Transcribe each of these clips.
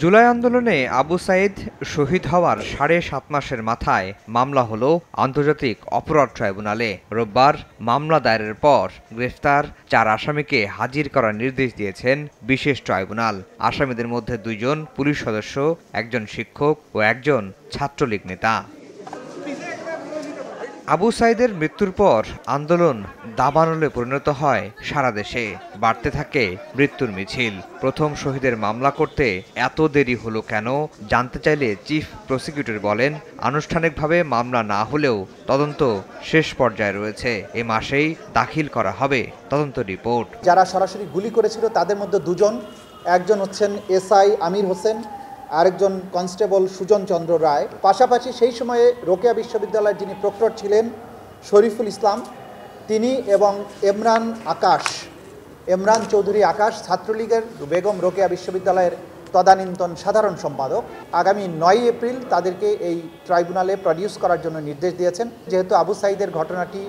জুলাই আন্দোলনে আবু সাইদ শহীদ হওয়ার ৭.৫ মাসের মাথায় মামলা হলো আন্তর্জাতিক অপরাধ ট্রাইব্যুনালে। রোববার মামলা দায়েরের পর গ্রেফতার ৪ আসামিকে হাজির করার নির্দেশ দিয়েছেন বিশেষ ট্রাইব্যুনাল। আসামিদের মধ্যে ২ জন পুলিশ সদস্য, একজন শিক্ষক ও একজন ছাত্রলীগ নেতা। আবু সাইদের মৃত্যুর পর আন্দোলন দাবানলে পরিণত হয় সারা দেশে। বাড়তে থাকে মৃত্যুর মিছিল। প্রথম শহীদের মামলা করতে এত দেরি হলো কেন জানতে চাইলে চিফ প্রসিকিউটর বলেন, আনুষ্ঠানিকভাবে মামলা না হলেও তদন্ত শেষ পর্যায়ে রয়েছে। এ মাসেই দাখিল করা হবে তদন্ত রিপোর্ট। যারা সরাসরি গুলি করেছিল তাদের মধ্যে ২ জন, একজন হচ্ছেন এসআই আমির হোসেন, আরেকজন কনস্টেবল সুজন চন্দ্র রায়। পাশাপাশি সেই সময়ে রোকেয়া বিশ্ববিদ্যালয়ের যিনি প্রক্টর ছিলেন শরীফুল ইসলাম, তিনি এবং এমরান চৌধুরী আকাশ, ছাত্রলীগের বেগম রোকেয়া বিশ্ববিদ্যালয়ের তদানীন্তন সাধারণ সম্পাদক, আগামী ৯ এপ্রিল তাদেরকে এই ট্রাইব্যুনালে প্রডিউস করার জন্য নির্দেশ দিয়েছেন। যেহেতু আবু সাইদের ঘটনাটি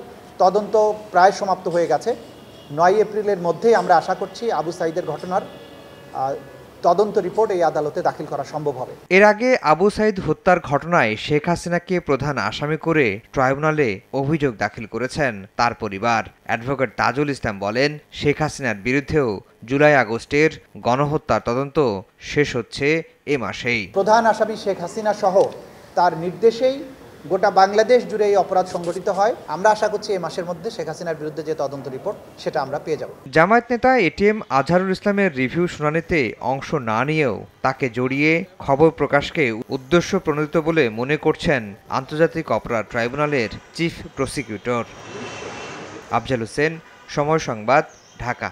তদন্ত প্রায় সমাপ্ত হয়ে গেছে, ৯ এপ্রিলের মধ্যেই আমরা আশা করছি আবু সাইদের ঘটনার তদন্ত রিপোর্ট এই আদালতে দাখিল করা সম্ভব হবে। এর আগে আবু সাইদ হত্যার ঘটনায় শেখ হাসিনাকে প্রধান আসামি করে ট্রাইব্যুনালে অভিযোগ দাখিল করেছেন তার পরিবার। অ্যাডভোকেট তাজুল ইসলাম বলেন, শেখ হাসিনার বিরুদ্ধেও জুলাই আগস্টের গণহত্যার তদন্ত শেষ হচ্ছে এ মাসেই। প্রধান আসামি শেখ হাসিনা সহ তার নির্দেশেই গোটা বাংলাদেশ জুড়ে এই অপরাধ সংগঠিত হয়। আমরা আশা করছি এই মাসের মধ্যে শেখ হাসিনার বিরুদ্ধে যে তদন্ত রিপোর্ট সেটা আমরা পেয়ে যাব। জামায়াত নেতা এটিএম আজহারুল ইসলামের রিভিউ শুনানিতে অংশ না নিয়েও তাকে জড়িয়ে খবর প্রকাশকে উদ্দেশ্য প্রণোদিত বলে মনে করছেন আন্তর্জাতিক অপরাধ ট্রাইব্যুনালের চিফ প্রসিকিউটর। আফজাল হোসেন, সময় সংবাদ, ঢাকা।